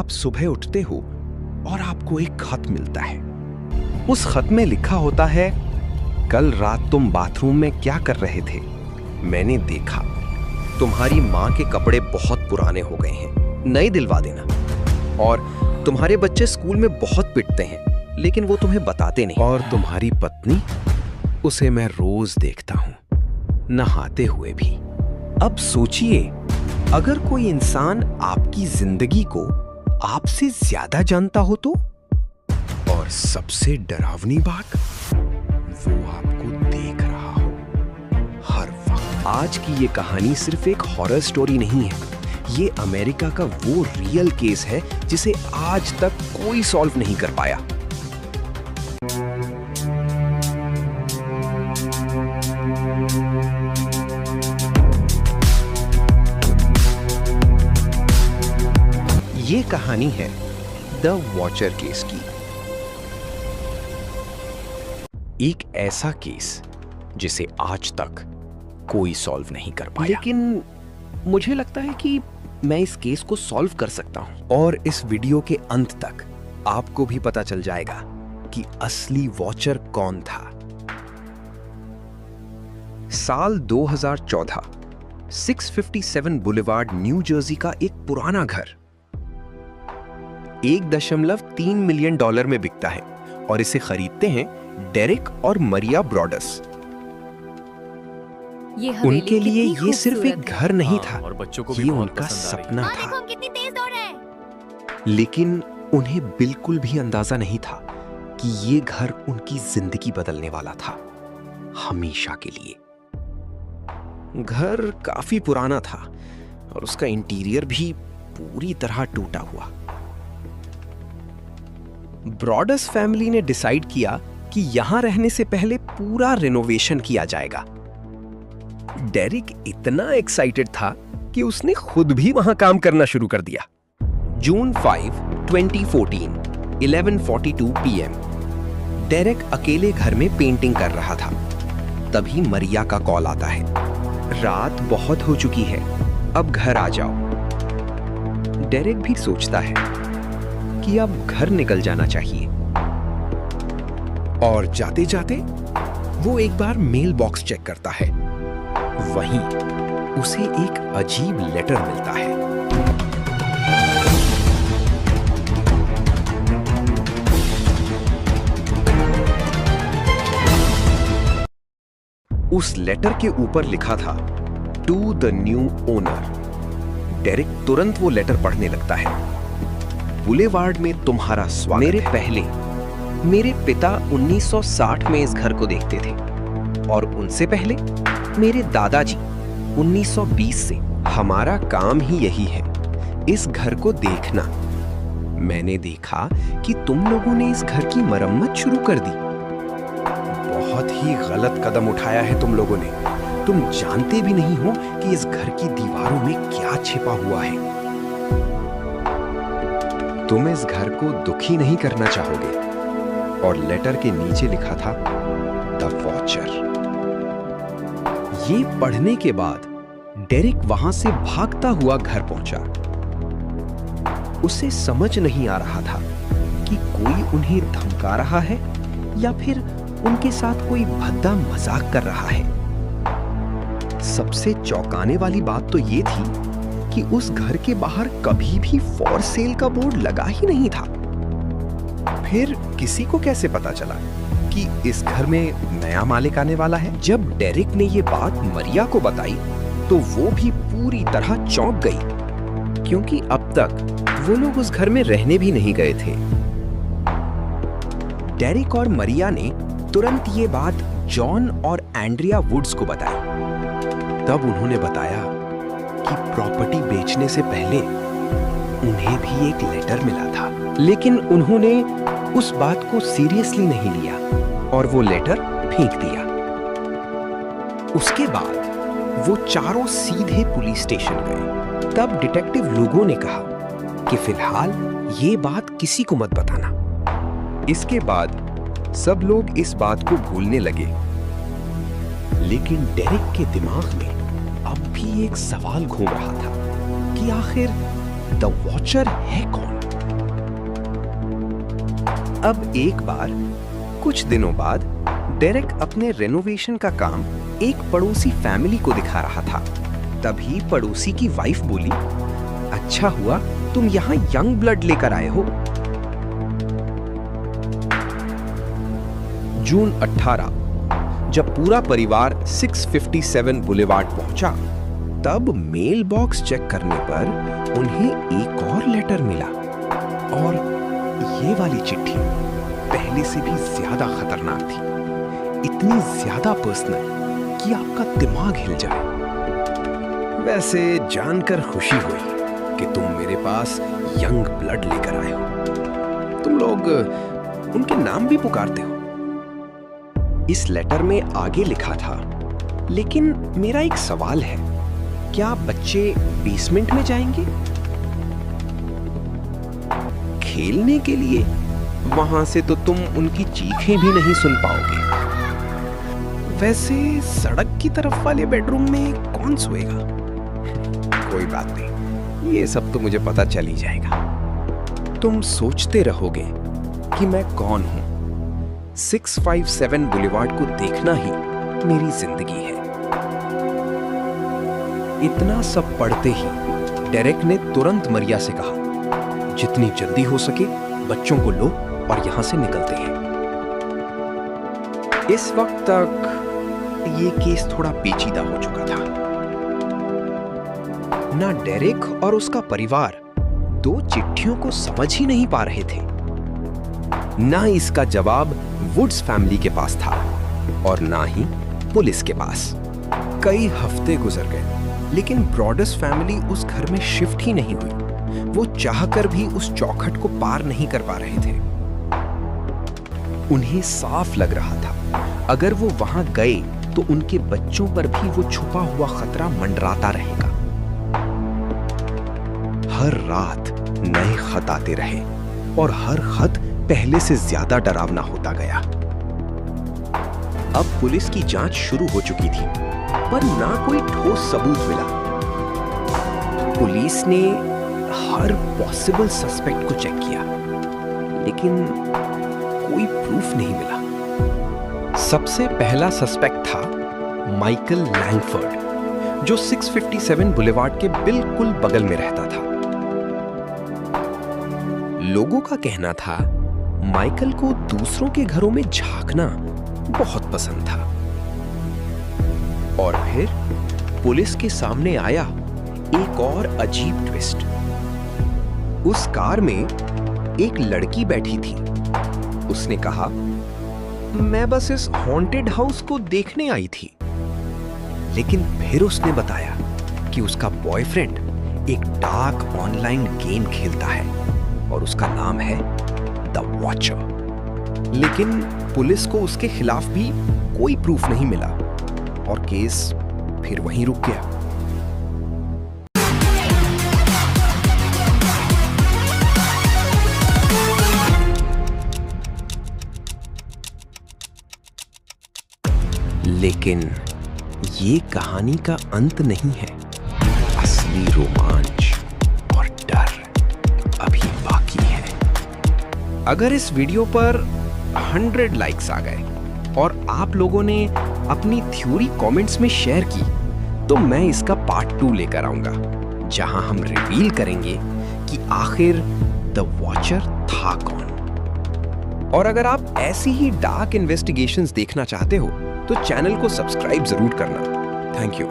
आप सुबह उठते हो और आपको एक खत मिलता है। उस खत में लिखा होता है, कल रात तुम बाथरूम में क्या कर रहे थे? मैंने देखा तुम्हारी माँ के कपड़े बहुत पुराने हो गए हैं, नए दिलवा देना। और तुम्हारे बच्चे स्कूल में बहुत पिटते हैं, लेकिन वो तुम्हें बताते नहीं। और तुम्हारी पत्नी, उसे मैं रोज देखता हूं, नहाते हुए भी। अब सोचिए, अगर कोई इंसान आपकी जिंदगी को आपसे ज्यादा जानता हो तो? और सबसे डरावनी बात, वो आपको देख रहा हो हर वक्त। आज की ये कहानी सिर्फ एक हॉरर स्टोरी नहीं है, ये अमेरिका का वो रियल केस है जिसे आज तक कोई सॉल्व नहीं कर पाया। ये कहानी है द वॉचर केस की। एक ऐसा केस जिसे आज तक कोई सॉल्व नहीं कर पाया। लेकिन मुझे लगता है कि मैं इस केस को सॉल्व कर सकता हूं। और इस वीडियो के अंत तक आपको भी पता चल जाएगा कि असली वॉचर कौन था। साल 2014, 657 बुलेवार्ड, न्यू जर्सी का एक पुराना घर $1.3 मिलियन में बिकता है और इसे खरीदते हैं डेरिक और मरिया ब्रॉडस। उनके लिए ये सिर्फ एक घर नहीं था, और बच्चों को ये उनका सपना था। कितनी तेज दौड़ रहा है। लेकिन उन्हें बिल्कुल भी अंदाजा नहीं था कि ये घर उनकी जिंदगी बदलने वाला था, हमेशा के लिए। घर काफी पुराना था और उसका इंटीरियर भी पूरी तरह टूटा हुआ। ब्रॉडस फैमिली ने डिसाइड किया कि यहां रहने से पहले पूरा रिनोवेशन किया जाएगा। डेरिक इतना एक्साइटेड था कि उसने खुद भी वहां काम करना शुरू कर दिया। जून 5, 2014, 11:42 PM, डेरिक अकेले घर में पेंटिंग कर रहा था। तभी मरिया का कॉल आता है, रात बहुत हो चुकी है, अब घर आ जाओ। डेरिक भी सोचता है कि अब घर निकल जाना चाहिए। और जाते जाते वो एक बार मेल बॉक्स चेक करता है। वहीं उसे एक अजीब लेटर मिलता है। उस लेटर के ऊपर लिखा था, to the new owner. Derek तुरंत वो लेटर पढ़ने लगता है। बुलेवार्ड में तुम्हारा स्वागत मेरे है। पहले मेरे पिता 1960 में इस घर को देखते थे और उनसे पहले मेरे दादाजी 1920 से। हमारा काम ही यही है, इस घर को देखना। मैंने देखा कि तुम लोगों ने इस घर की मरम्मत शुरू कर दी। बहुत ही गलत कदम उठाया है तुम लोगों ने। तुम जानते भी नहीं हो कि इस घर की दीवारों में क्या छिपा हुआ है। तुम इस घर को दुखी नहीं करना चाहोगे। और लेटर के नीचे लिखा था, द वॉचर। ये पढ़ने के बाद डेरिक वहां से भागता हुआ घर पहुंचा। उसे समझ नहीं आ रहा था कि कोई उन्हें धमका रहा है या फिर उनके साथ कोई भद्दा मजाक कर रहा है। सबसे चौंकाने वाली बात तो ये थी कि उस घर के बाहर कभी भी फॉर सेल का बोर्ड लगा ही नहीं था। फिर किसी को कैसे पता चला कि इस घर में नया मालिक आने वाला है? जब डेरिक ने ये बात मरिया को बताई तो वो भी पूरी तरह चौंक गई, क्योंकि अब तक वो लोग उस घर में रहने भी नहीं गए थे। डेरिक और मरिया ने तुरंत ये बात जॉन और एंड्रिया वुड्स को बताई। तब उन्होंने बताया कि प्रॉपर्टी बेचने से पहले उन्हें भी एक लेटर मिला था, लेकिन उन्होंने उस बात को सीरियसली नहीं लिया और वो लेटर फेंक दिया। उसके बाद वो चारों सीधे पुलिस स्टेशन गए। तब डिटेक्टिव लोगों ने कहा कि फिलहाल ये बात किसी को मत बताना। इसके बाद सब लोग इस बात को भूलने लगे। लेकिन डेरिक के दिमाग में अब भी एक सवाल घूम रहा था कि आखिर द वॉचर है कौन? अब एक बार कुछ दिनों बाद डेरेक अपने रेनोवेशन का काम एक पड़ोसी फैमिली को दिखा रहा था। तभी पड़ोसी की वाइफ बोली, अच्छा हुआ तुम यहाँ यंग ब्लड लेकर आए हो। जून 18, जब पूरा परिवार 657 बुलेवार्ड पहुंचा, तब मेल बॉक्स चेक करने पर उन्हें एक और लेटर मिला। और ये वाली चिट्ठी पहले से भी ज्यादा खतरनाक थी, इतनी ज्यादा पर्सनल कि आपका दिमाग हिल जाए। वैसे जानकर खुशी हुई कि तुम मेरे पास यंग ब्लड लेकर आए हो। तुम लोग उनके नाम भी पुकारते हो। इस लेटर में आगे लिखा था, लेकिन मेरा एक सवाल है, क्या बच्चे बेसमेंट में जाएंगे खेलने के लिए? वहां से तो तुम उनकी चीखें भी नहीं सुन पाओगे। वैसे सड़क की तरफ वाले बेडरूम में कौन सोएगा? कोई बात नहीं, ये सब तो मुझे पता चल ही जाएगा। तुम सोचते रहोगे कि मैं कौन हूं। 657 बुलेवार्ड को देखना ही मेरी जिंदगी है। इतना सब पढ़ते ही डेरेक ने तुरंत मरिया से कहा, जितनी जल्दी हो सके बच्चों को लो और यहां से निकलते हैं। इस वक्त तक ये केस थोड़ा पेचीदा हो चुका था। ना डेरेक और उसका परिवार दो चिट्ठियों को समझ ही नहीं पा रहे थे, ना इसका जवाब वुड्स फैमिली के पास था और ना ही पुलिस के पास। कई हफ्ते गुजर गए, लेकिन ब्रॉडस फैमिली उस घर में शिफ्ट ही नहीं हुई। वो चाहकर भी उस चौखट को पार नहीं कर पा रहे थे। उन्हें साफ लग रहा था, अगर वो वहां गए तो उनके बच्चों पर भी वो छुपा हुआ खतरा मंडराता रहेगा। हर रात नए खत आते रहे और हर खत पहले से ज्यादा डरावना होता गया। अब पुलिस की जांच शुरू हो चुकी थी, पर ना कोई ठोस सबूत मिला। पुलिस ने हर पॉसिबल सस्पेक्ट को चेक किया, लेकिन कोई प्रूफ नहीं मिला। सबसे पहला सस्पेक्ट था माइकल लैंगफोर्ड, जो 657 बुलेवार्ड के बिल्कुल बगल में रहता था। लोगों का कहना था माइकल को दूसरों के घरों में झांकना बहुत पसंद था। और फिर पुलिस के सामने आया एक और अजीब ट्विस्ट। उस कार में एक लड़की बैठी थी। उसने कहा, मैं बस इस हॉन्टेड हाउस को देखने आई थी। लेकिन फिर उसने बताया कि उसका बॉयफ्रेंड एक डार्क ऑनलाइन गेम खेलता है और उसका नाम है द वॉचर। लेकिन पुलिस को उसके खिलाफ भी कोई प्रूफ नहीं मिला और केस फिर वहीं रुक गया। लेकिन ये कहानी का अंत नहीं है। असली रोमांच और डर अभी बाकी है। अगर इस वीडियो पर 100 लाइक्स आ गए और आप लोगों ने अपनी थ्योरी कमेंट्स में शेयर की, तो मैं इसका पार्ट 2 लेकर आऊंगा, जहां हम रिवील करेंगे कि आखिर द वॉचर था कौन। और अगर आप ऐसी ही डार्क इन्वेस्टिगेशंस देखना चाहते हो तो चैनल को सब्सक्राइब जरूर करना। Thank you.